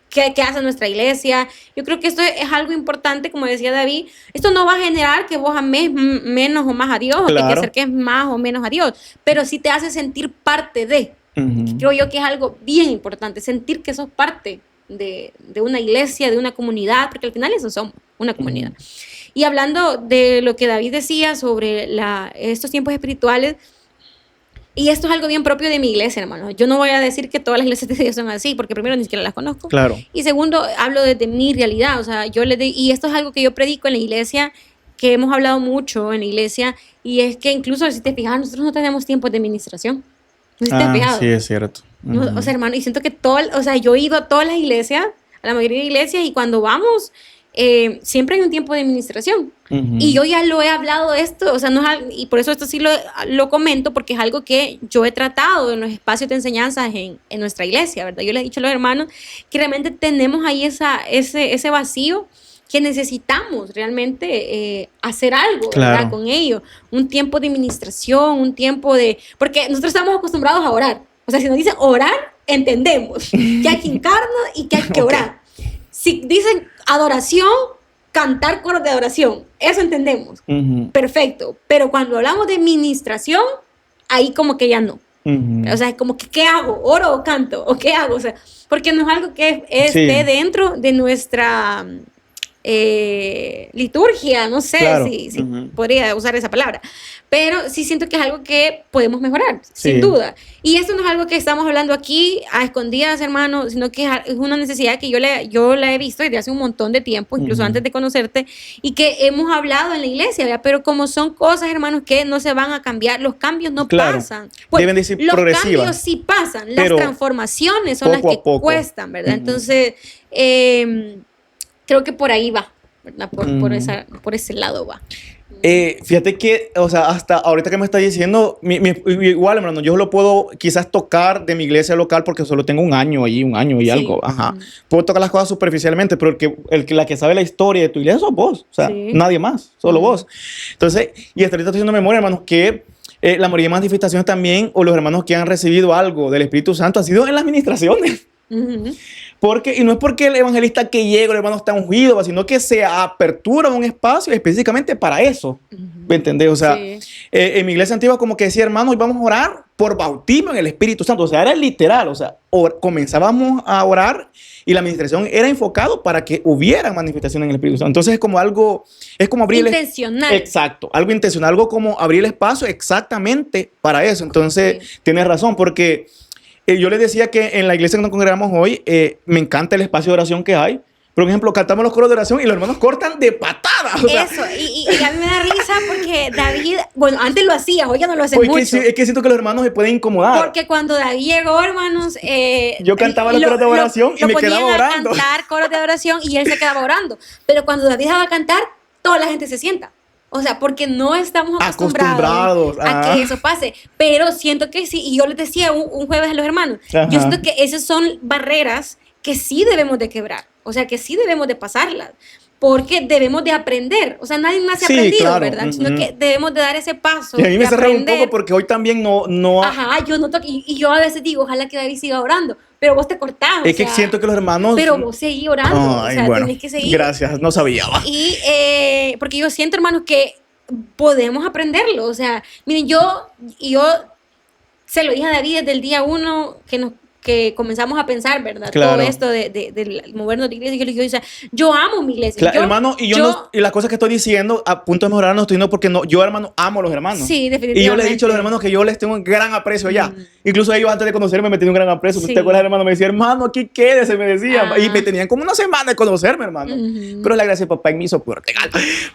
¿Qué hace nuestra iglesia? Yo creo que esto es algo importante, como decía David. Esto no va a generar que vos ames menos o más a Dios, o que te acerques más o menos a Dios, pero sí te hace sentir parte de. Creo yo que es algo bien importante, sentir que sos parte de una iglesia, de una comunidad, porque al final eso somos, una comunidad. Y hablando de lo que David decía sobre estos tiempos espirituales, y esto es algo bien propio de mi iglesia, hermano. Yo no voy a decir que todas las iglesias de Dios son así, porque primero ni siquiera las conozco. Claro. Y segundo, hablo desde mi realidad. O sea, y esto es algo que yo predico en la iglesia, que hemos hablado mucho en la iglesia, y es que incluso, si te fijas, nosotros no tenemos tiempos de administración. ¿No te has fijado? Sí, es cierto. O sea, hermano, y siento que yo he ido a todas las iglesias, a la mayoría de iglesias, y cuando vamos, siempre hay un tiempo de administración. Y yo ya lo he hablado esto, o sea, y por eso esto sí lo comento, porque es algo que yo he tratado en los espacios de enseñanza en nuestra iglesia, ¿verdad? Yo les he dicho a los hermanos que realmente tenemos ahí ese vacío, que necesitamos realmente hacer algo, ¿verdad? Con ellos. Un tiempo de administración, un tiempo porque nosotros estamos acostumbrados a orar. O sea, si nos dicen orar, entendemos que hay que hincarnos y que hay que orar. Si dicen adoración, cantar coros de adoración, eso entendemos. Perfecto. Pero cuando hablamos de administración, ahí como que ya no. O sea, es como que, ¿qué hago? ¿Oro o canto? ¿O qué hago? O sea, porque no es algo que esté dentro de nuestra liturgia, no sé si podría usar esa palabra, pero sí siento que es algo que podemos mejorar, sin duda. Y esto no es algo que estamos hablando aquí a escondidas, hermano, sino que es una necesidad que yo la he visto desde hace un montón de tiempo, incluso antes de conocerte, y que hemos hablado en la iglesia, ¿verdad? Pero como son cosas, hermanos, que no se van a cambiar, los cambios no pasan. Pues, deben de ser los progresivas. cambios sí pasan, las transformaciones son las que cuestan, ¿verdad? Entonces, creo que por ahí va, ¿verdad? Por ese lado va. Fíjate que, o sea, hasta ahorita que me está diciendo, igual, hermano, yo lo puedo quizás tocar de mi iglesia local porque solo tengo un año y algo. Ajá. Puedo tocar las cosas superficialmente, pero la que sabe la historia de tu iglesia sos vos. O sea, nadie más, solo vos. Entonces, y hasta ahorita estoy haciendo memoria, hermanos, que la mayoría de manifestaciones también, o los hermanos que han recibido algo del Espíritu Santo, ha sido en las administraciones. Y no es porque el evangelista que llega, el hermano está ungido, sino que se apertura un espacio específicamente para eso. ¿Me entendés? O sea, en mi iglesia antigua como que decía, hermanos, hoy vamos a orar por bautismo en el Espíritu Santo. O sea, era literal. O sea, comenzábamos a orar y la administración era enfocado para que hubiera manifestación en el Espíritu Santo. Entonces es como algo, es como abrir... Intencional. Exacto, algo intencional, algo como abrir el espacio exactamente para eso. Entonces, tienes razón, porque... yo les decía que en la iglesia que nos congregamos hoy, me encanta el espacio de oración que hay. Por ejemplo, cantamos los coros de oración y los hermanos cortan de patada. O sea, eso, y a mí me da risa porque David, bueno, antes lo hacía, hoy ya no lo hace mucho. Es que siento que los hermanos se pueden incomodar. Porque cuando David llegó, hermanos, yo cantaba los coros de oración y me quedaba orando. A cantar coros de oración y él se quedaba orando. Pero cuando David dejaba cantar, toda la gente se sienta. O sea, porque no estamos acostumbrados a que eso pase. Pero siento que sí, y yo les decía un jueves a los hermanos, yo siento que esas son barreras que sí debemos de quebrar. O sea, que sí debemos de pasarlas. Porque debemos de aprender. O sea, nadie nace aprendido, ¿verdad? Sino que debemos de dar ese paso. Y a mí me cerré un poco porque hoy también no... Ajá, yo noto, y yo a veces digo, ojalá que David siga orando. Pero vos te cortás. Es que siento que los hermanos... Pero vos seguís orando. Ay, o sea, bueno, tenés que seguir. Gracias, no sabía. Y porque yo siento, hermanos, que podemos aprenderlo. O sea, miren, yo se lo dije a David desde el día 1 que comenzamos a pensar, ¿verdad? Claro. Todo esto de movernos de iglesia. Yo le dije, o sea, yo amo mi iglesia. Claro, hermano, y y las cosas que estoy diciendo, a punto de mejorar, no estoy diciendo porque yo, hermano, amo a los hermanos. Sí, definitivamente. Y yo le he dicho a los hermanos que yo les tengo un gran aprecio ya. Incluso ellos antes de conocerme me tenían un gran aprecio. ¿Te acuerdas, hermano? Me decía, hermano, aquí quédese, me decía. Y me tenían como una semana de conocerme, hermano. Pero la gracia de papá y mi soporte.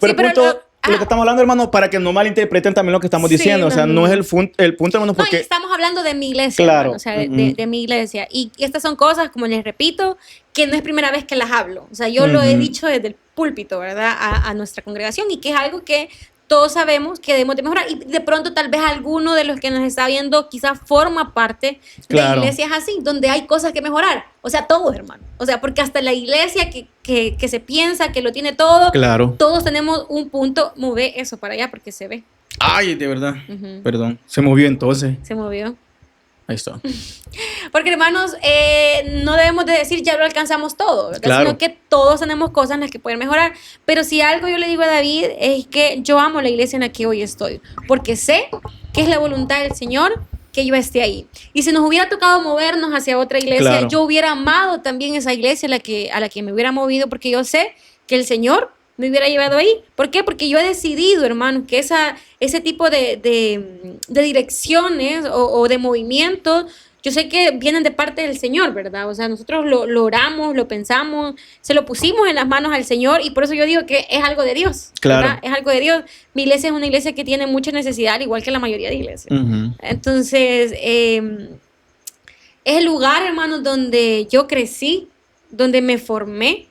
Pero el punto... Lo que estamos hablando, hermano, para que no malinterpreten también lo que estamos diciendo. O sea, no es el punto, hermano, porque... No, estamos hablando de mi iglesia, hermano, o sea, de mi iglesia. Y estas son cosas, como les repito, que no es primera vez que las hablo. O sea, yo lo he dicho desde el púlpito, ¿verdad? A nuestra congregación, y que es algo que todos sabemos que debemos de mejorar. Y de pronto tal vez alguno de los que nos está viendo quizás forma parte de iglesias así, donde hay cosas que mejorar. O sea, todos, hermano. O sea, porque hasta la iglesia que se piensa que lo tiene todo, todos tenemos un punto. Move eso para allá porque se ve. Ay, de verdad. Perdón. Se movió entonces. Se movió. Ahí está. Porque, hermanos, no debemos de decir ya lo alcanzamos todo, ¿verdad? Sino que todos tenemos cosas en las que pueden mejorar. Pero si algo yo le digo a David es que yo amo la iglesia en la que hoy estoy, porque sé que es la voluntad del Señor que yo esté ahí. Y si nos hubiera tocado movernos hacia otra iglesia, yo hubiera amado también esa iglesia a la que me hubiera movido, porque yo sé que el Señor me hubiera llevado ahí. ¿Por qué? Porque yo he decidido, hermano, que ese tipo de direcciones o de movimientos, yo sé que vienen de parte del Señor, ¿verdad? O sea, nosotros lo oramos, lo pensamos, se lo pusimos en las manos al Señor, y por eso yo digo que es algo de Dios, ¿verdad? Es algo de Dios. Mi iglesia es una iglesia que tiene mucha necesidad, igual que la mayoría de iglesias. Entonces, es el lugar, hermano, donde yo crecí, donde me formé,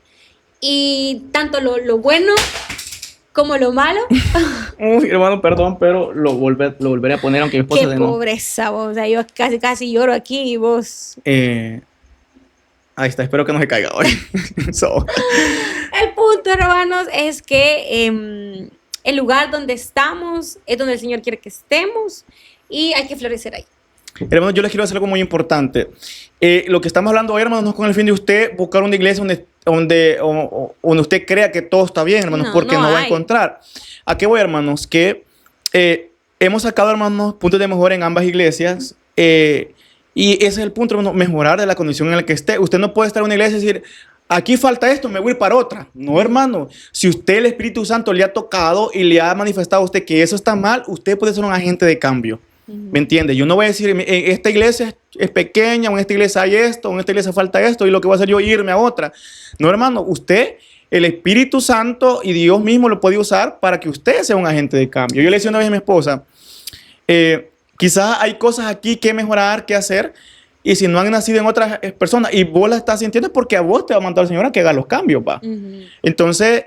y tanto lo bueno como lo malo. Uy, hermano, perdón, pero lo volveré a poner, aunque mi esposa... Qué pobreza, vos. O sea, yo casi lloro aquí y vos... Ahí está, espero que no se caiga hoy. El punto, hermanos, es que el lugar donde estamos es donde el Señor quiere que estemos, y hay que florecer ahí. Hermanos, yo les quiero hacer algo muy importante. Lo que estamos hablando hoy, hermanos, no es con el fin de usted buscar una iglesia donde usted crea que todo está bien, hermanos, porque no va a encontrar. ¿A qué voy, hermanos? Que hemos sacado, hermanos, puntos de mejora en ambas iglesias. Y ese es el punto, hermano, mejorar de la condición en la que esté. Usted no puede estar en una iglesia y decir, aquí falta esto, me voy a ir para otra. No, hermano. Si usted, el Espíritu Santo, le ha tocado y le ha manifestado a usted que eso está mal, usted puede ser un agente de cambio. ¿Me entiende? Yo no voy a decir, esta iglesia es pequeña, o en esta iglesia hay esto, o en esta iglesia falta esto, y lo que voy a hacer yo es irme a otra. No, hermano, usted, el Espíritu Santo y Dios mismo lo puede usar para que usted sea un agente de cambio. Yo le decía una vez a mi esposa, quizás hay cosas aquí que mejorar, que hacer, y si no han nacido en otras personas, y vos la estás sintiendo, es porque a vos te va a mandar el Señor a que haga los cambios, pa. Entonces,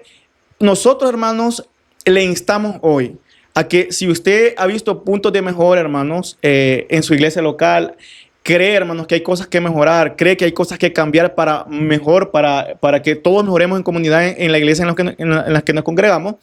nosotros, hermanos, le instamos hoy a que si usted ha visto puntos de mejora, hermanos, en su iglesia local, cree, hermanos, que hay cosas que mejorar, cree que hay cosas que cambiar para mejor, para que todos mejoremos en comunidad, en la iglesia en la que nos congregamos.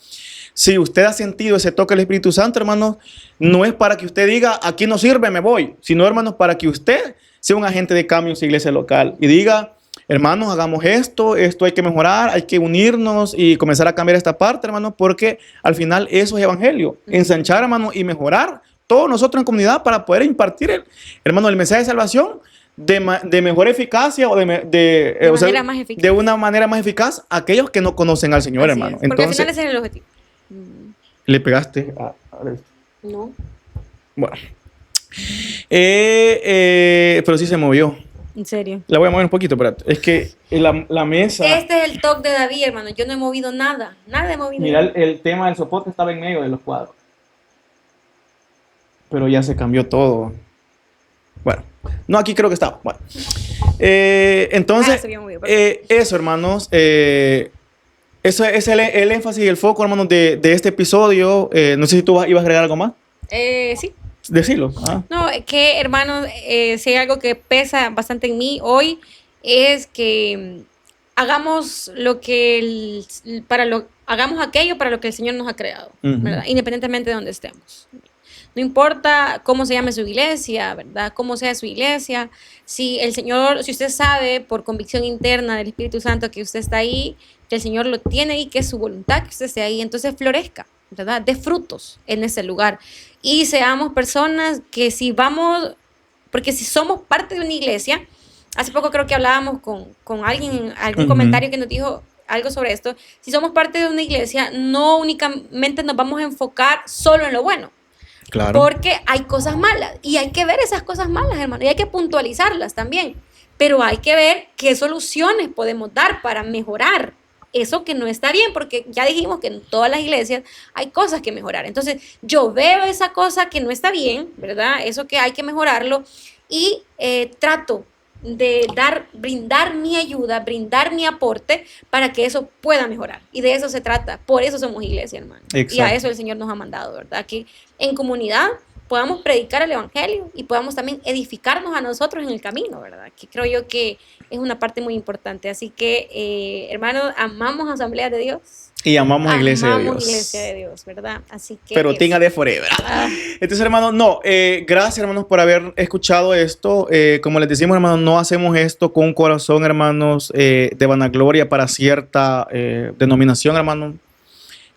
Si usted ha sentido ese toque del Espíritu Santo, hermanos, no es para que usted diga, aquí no sirve, me voy, sino, hermanos, para que usted sea un agente de cambio en su iglesia local y diga, hermanos, hagamos esto hay que mejorar, hay que unirnos y comenzar a cambiar esta parte, hermanos, porque al final eso es evangelio. Ensanchar, hermanos, y mejorar todos nosotros en comunidad para poder impartir, hermanos, el mensaje de salvación de mejor eficacia o de una manera más eficaz a aquellos que no conocen al Señor, así hermano. Es, porque entonces, al final ese es el objetivo. ¿Le pegaste a No. Bueno. Pero sí se movió. En serio. La voy a mover un poquito, espérate. Es que la mesa... Este es el toque de David, hermano. Yo no he movido nada. Nada he movido. Mira, el tema del soporte estaba en medio de los cuadros. Pero ya se cambió todo. Bueno. No, aquí creo que estaba. Bueno. Entonces, eso, hermanos. Eso es el énfasis y el foco, hermanos, de este episodio. No sé si tú ibas a agregar algo más. Sí. Decirlo. No, que hermanos, si hay algo que pesa bastante en mí hoy es que hagamos hagamos aquello para lo que el Señor nos ha creado, ¿verdad? Independientemente de donde estemos. No importa cómo se llame su iglesia, ¿verdad? Cómo sea su iglesia. Si usted sabe por convicción interna del Espíritu Santo que usted está ahí, que el Señor lo tiene ahí, que es su voluntad que usted esté ahí, entonces florezca, ¿verdad? De frutos en ese lugar. Y seamos personas que porque si somos parte de una iglesia, hace poco creo que hablábamos con alguien, algún comentario que nos dijo algo sobre esto, si somos parte de una iglesia, no únicamente nos vamos a enfocar solo en lo bueno. Claro. Porque hay cosas malas y hay que ver esas cosas malas, hermano, y hay que puntualizarlas también, pero hay que ver qué soluciones podemos dar para mejorar eso que no está bien, porque ya dijimos que en todas las iglesias hay cosas que mejorar. Entonces, yo veo esa cosa que no está bien, ¿verdad? Eso que hay que mejorarlo y trato de brindar mi ayuda, brindar mi aporte para que eso pueda mejorar. Y de eso se trata. Por eso somos iglesia, hermano. Exacto. Y a eso el Señor nos ha mandado, ¿verdad? Que en comunidad podamos predicar el evangelio y podamos también edificarnos a nosotros en el camino, ¿verdad? Que creo yo que es una parte muy importante. Así que, hermanos, amamos Asamblea de Dios. Y amamos Iglesia de Dios. Amamos Iglesia de Dios, ¿verdad? Así que... Pero tenga de forever. Entonces, hermanos, gracias, hermanos, por haber escuchado esto. Como les decimos, hermanos, no hacemos esto con un corazón, hermanos, de vanagloria para cierta denominación, hermanos.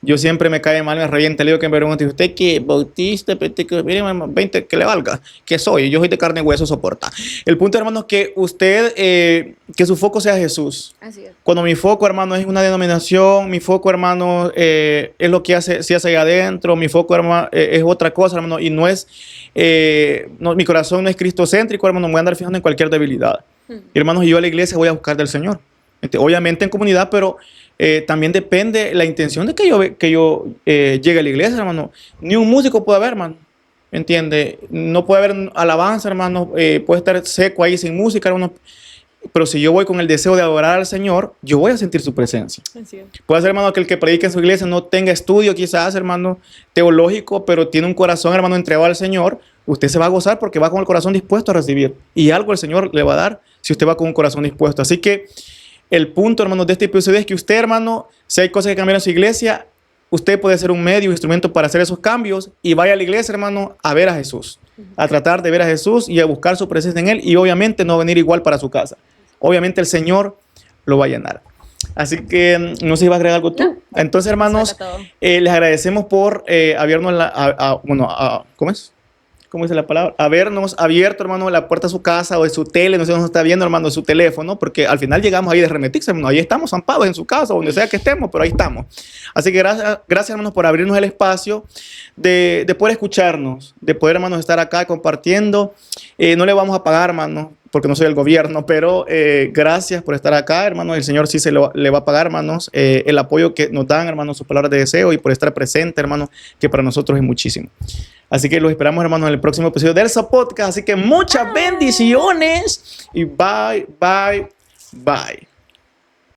Yo siempre me cae mal, me revienta, le digo que me pregunte, ¿usted qué? Bautista, mire, 20, que le valga, ¿qué soy? Yo soy de carne y hueso, soporta. El punto, hermano, es que usted, que su foco sea Jesús. Así es. Cuando mi foco, hermano, es una denominación, mi foco, hermano, es lo que se hace ahí adentro, mi foco, hermano, es otra cosa, hermano, y no es, mi corazón no es cristocéntrico, hermano, me voy a andar fijando en cualquier debilidad. Hermanos, yo a la iglesia voy a buscar del Señor. Obviamente en comunidad, pero también depende la intención de que yo llegue a la iglesia, hermano. Ni un músico puede haber, hermano. ¿Entiende? No puede haber alabanza, hermano. Puede estar seco ahí sin música, hermano. Pero si yo voy con el deseo de adorar al Señor, yo voy a sentir su presencia. Puede ser, hermano, que el que predique en su iglesia no tenga estudio, quizás, hermano, teológico, pero tiene un corazón, hermano, entregado al Señor. Usted se va a gozar porque va con el corazón dispuesto a recibir. Y algo el Señor le va a dar si usted va con un corazón dispuesto. Así que el punto, hermanos, de este episodio es que usted, hermano, si hay cosas que cambiar en su iglesia, usted puede ser un medio, un instrumento para hacer esos cambios y vaya a la iglesia, hermano, a ver a Jesús, a tratar de ver a Jesús y a buscar su presencia en Él y obviamente no venir igual para su casa. Obviamente el Señor lo va a llenar. Así que no sé si va a agregar algo tú. No. Entonces, hermanos, les agradecemos por abrirnos ¿cómo es? ¿cómo dice la palabra? Habernos abierto, hermano, la puerta de su casa o de su tele, no sé dónde nos está viendo, hermano, de su teléfono, porque al final llegamos ahí de Remetix, hermano, ahí estamos zampados en su casa, donde sea que estemos, pero ahí estamos. Así que gracias, hermanos, por abrirnos el espacio de poder escucharnos, de poder, hermanos, estar acá compartiendo. No le vamos a pagar, hermano, porque no soy el gobierno, pero gracias por estar acá, hermanos. El Señor sí le va a pagar, hermanos, el apoyo que nos dan, hermanos, sus palabras de deseo y por estar presente, hermanos, que para nosotros es muchísimo. Así que los esperamos, hermanos, en el próximo episodio del Podcast. Así que muchas bendiciones y bye, bye, bye.